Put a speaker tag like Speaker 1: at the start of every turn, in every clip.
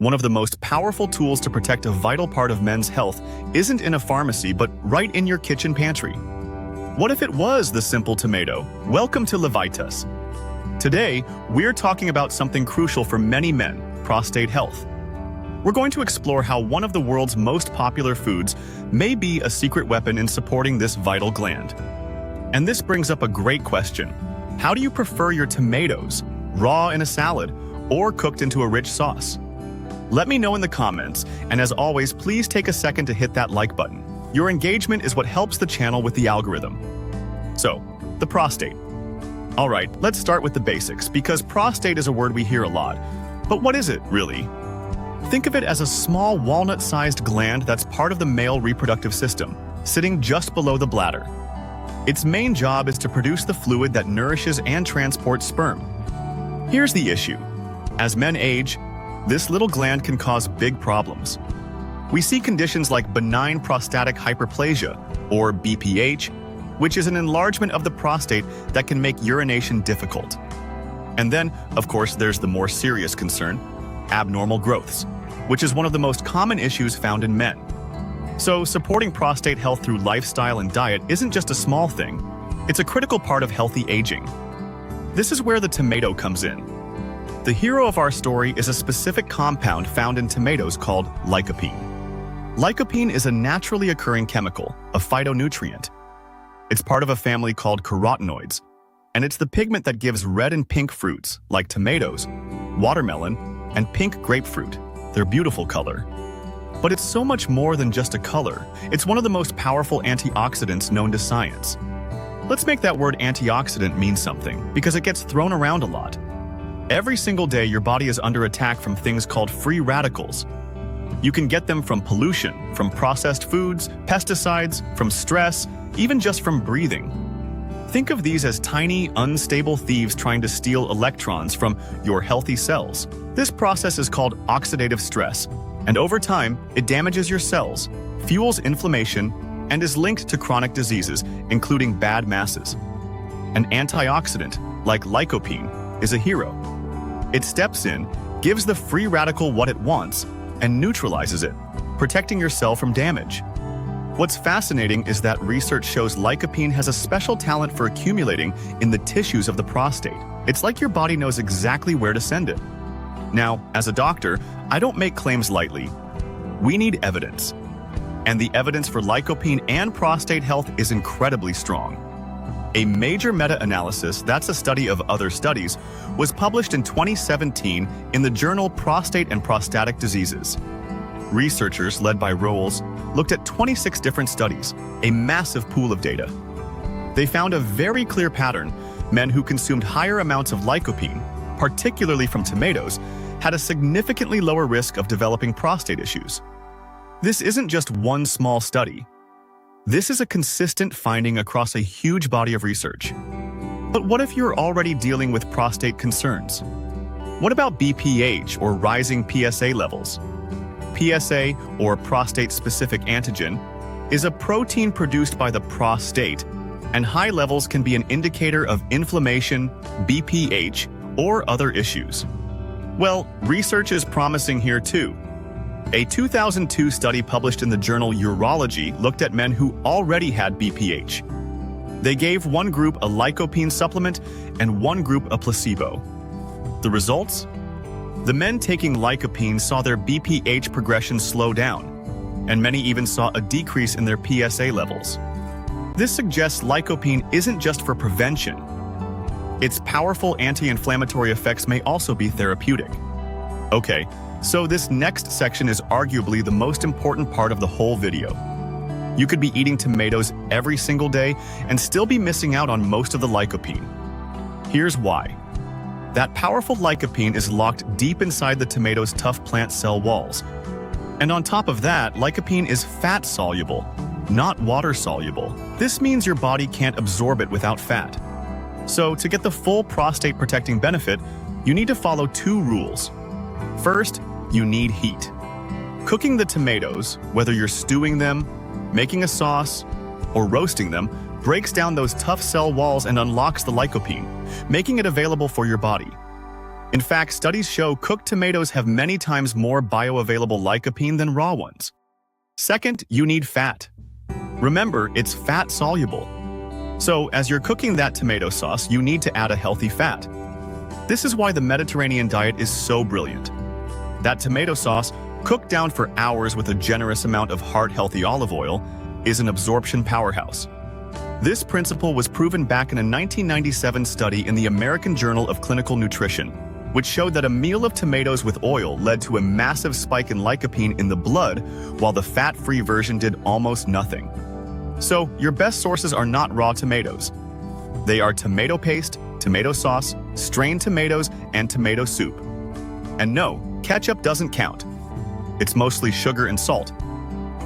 Speaker 1: One of the most powerful tools to protect a vital part of men's health isn't in a pharmacy, but right in your kitchen pantry. What if it was the simple tomato? Welcome to Levitas. Today, we're talking about something crucial for many men: prostate health. We're going to explore how one of the world's most popular foods may be a secret weapon in supporting this vital gland. And this brings up a great question. How do you prefer your tomatoes? Raw in a salad or cooked into a rich sauce? Let me know in the comments, and as always, please take a second to hit that like button. Your engagement is what helps the channel with the algorithm. So, the prostate. All right, let's start with the basics, because prostate is a word we hear a lot. But what is it, really? Think of it as a small walnut-sized gland that's part of the male reproductive system, sitting just below the bladder. Its main job is to produce the fluid that nourishes and transports sperm. Here's the issue. As men age, this little gland can cause big problems. We see conditions like benign prostatic hyperplasia, or BPH, which is an enlargement of the prostate that can make urination difficult. And then, of course, there's the more serious concern: abnormal growths, which is one of the most common issues found in men. So, supporting prostate health through lifestyle and diet isn't just a small thing, it's a critical part of healthy aging. This is where the tomato comes in. The hero of our story is a specific compound found in tomatoes called lycopene. Lycopene is a naturally occurring chemical, a phytonutrient. It's part of a family called carotenoids, and it's the pigment that gives red and pink fruits, like tomatoes, watermelon, and pink grapefruit, their beautiful color. But it's so much more than just a color. It's one of the most powerful antioxidants known to science. Let's make that word antioxidant mean something, because it gets thrown around a lot. Every single day, your body is under attack from things called free radicals. You can get them from pollution, from processed foods, pesticides, from stress, even just from breathing. Think of these as tiny, unstable thieves trying to steal electrons from your healthy cells. This process is called oxidative stress, and over time, it damages your cells, fuels inflammation, and is linked to chronic diseases, including bad masses. An antioxidant, like lycopene, is a hero. It steps in, gives the free radical what it wants, and neutralizes it, protecting your cell from damage. What's fascinating is that research shows lycopene has a special talent for accumulating in the tissues of the prostate. It's like your body knows exactly where to send it. Now, as a doctor, I don't make claims lightly. We need evidence. And the evidence for lycopene and prostate health is incredibly strong. A major meta-analysis, that's a study of other studies, was published in 2017 in the journal Prostate and Prostatic Diseases. Researchers, led by Rolls, looked at 26 different studies, a massive pool of data. They found a very clear pattern. Men who consumed higher amounts of lycopene, particularly from tomatoes, had a significantly lower risk of developing prostate issues. This isn't just one small study. This is a consistent finding across a huge body of research. But what if you're already dealing with prostate concerns? What about BPH, or rising PSA levels? PSA, or prostate-specific antigen, is a protein produced by the prostate, and high levels can be an indicator of inflammation, BPH, or other issues. Well, research is promising here too. A 2002 study published in the journal Urology looked at men who already had BPH. They gave one group a lycopene supplement and one group a placebo. The results? The men taking lycopene saw their BPH progression slow down, and many even saw a decrease in their PSA levels. This suggests lycopene isn't just for prevention. Its powerful anti-inflammatory effects may also be therapeutic. Okay, so this next section is arguably the most important part of the whole video. You could be eating tomatoes every single day and still be missing out on most of the lycopene. Here's why. That powerful lycopene is locked deep inside the tomato's tough plant cell walls. And on top of that, lycopene is fat-soluble, not water-soluble. This means your body can't absorb it without fat. So, to get the full prostate-protecting benefit, you need to follow two rules. First, you need heat. Cooking the tomatoes, whether you're stewing them, making a sauce, or roasting them, breaks down those tough cell walls and unlocks the lycopene, making it available for your body. In fact, studies show cooked tomatoes have many times more bioavailable lycopene than raw ones. Second, you need fat. Remember, it's fat-soluble. So, as you're cooking that tomato sauce, you need to add a healthy fat. This is why the Mediterranean diet is so brilliant. That tomato sauce, cooked down for hours with a generous amount of heart-healthy olive oil, is an absorption powerhouse. This principle was proven back in a 1997 study in the American Journal of Clinical Nutrition, which showed that a meal of tomatoes with oil led to a massive spike in lycopene in the blood, while the fat-free version did almost nothing. So, your best sources are not raw tomatoes. They are tomato paste, tomato sauce, strained tomatoes, and tomato soup. And no, ketchup doesn't count. It's mostly sugar and salt.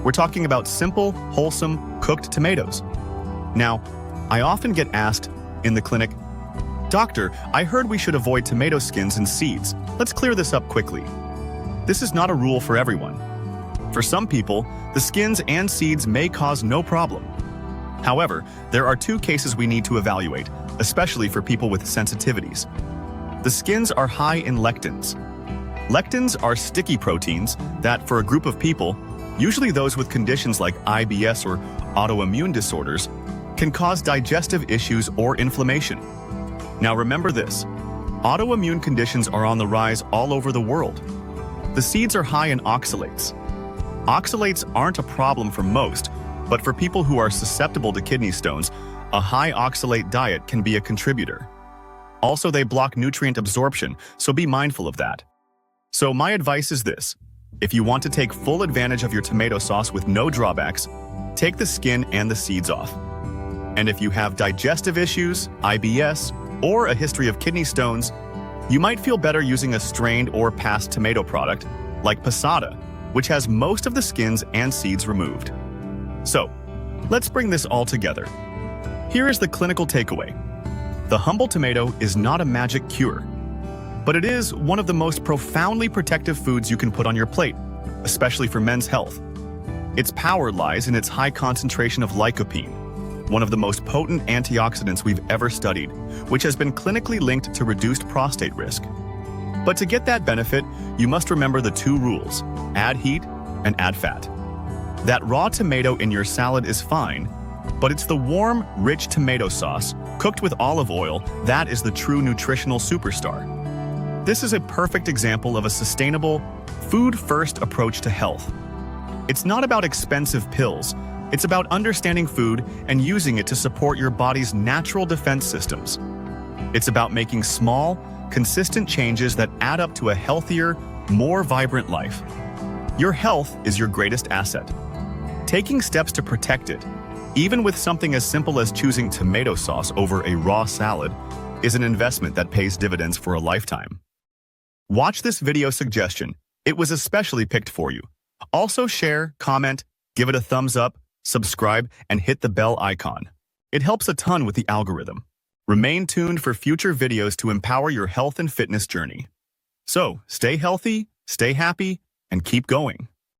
Speaker 1: We're talking about simple, wholesome, cooked tomatoes. Now, I often get asked in the clinic, "Doctor, I heard we should avoid tomato skins and seeds. Let's clear this up quickly." This is not a rule for everyone. For some people, the skins and seeds may cause no problem. However, there are two cases we need to evaluate, especially for people with sensitivities. The skins are high in lectins. Lectins are sticky proteins that, for a group of people, usually those with conditions like IBS or autoimmune disorders, can cause digestive issues or inflammation. Now remember this, autoimmune conditions are on the rise all over the world. The seeds are high in oxalates. Oxalates aren't a problem for most, but for people who are susceptible to kidney stones, a high oxalate diet can be a contributor. Also, they block nutrient absorption, so be mindful of that. So my advice is this, if you want to take full advantage of your tomato sauce with no drawbacks, take the skin and the seeds off. And if you have digestive issues, IBS, or a history of kidney stones, you might feel better using a strained or passed tomato product, like passata, which has most of the skins and seeds removed. So, let's bring this all together. Here is the clinical takeaway. The humble tomato is not a magic cure, but it is one of the most profoundly protective foods you can put on your plate, especially for men's health. Its power lies in its high concentration of lycopene, one of the most potent antioxidants we've ever studied, which has been clinically linked to reduced prostate risk. But to get that benefit, you must remember the two rules: add heat and add fat. That raw tomato in your salad is fine, but it's the warm, rich tomato sauce, cooked with olive oil, that is the true nutritional superstar. This is a perfect example of a sustainable, food-first approach to health. It's not about expensive pills, it's about understanding food and using it to support your body's natural defense systems. It's about making small, consistent changes that add up to a healthier, more vibrant life. Your health is your greatest asset. Taking steps to protect it, even with something as simple as choosing tomato sauce over a raw salad, is an investment that pays dividends for a lifetime. Watch this video suggestion. It was especially picked for you. Also share, comment, give it a thumbs up, subscribe, and hit the bell icon. It helps a ton with the algorithm. Remain tuned for future videos to empower your health and fitness journey. So, stay healthy, stay happy, and keep going.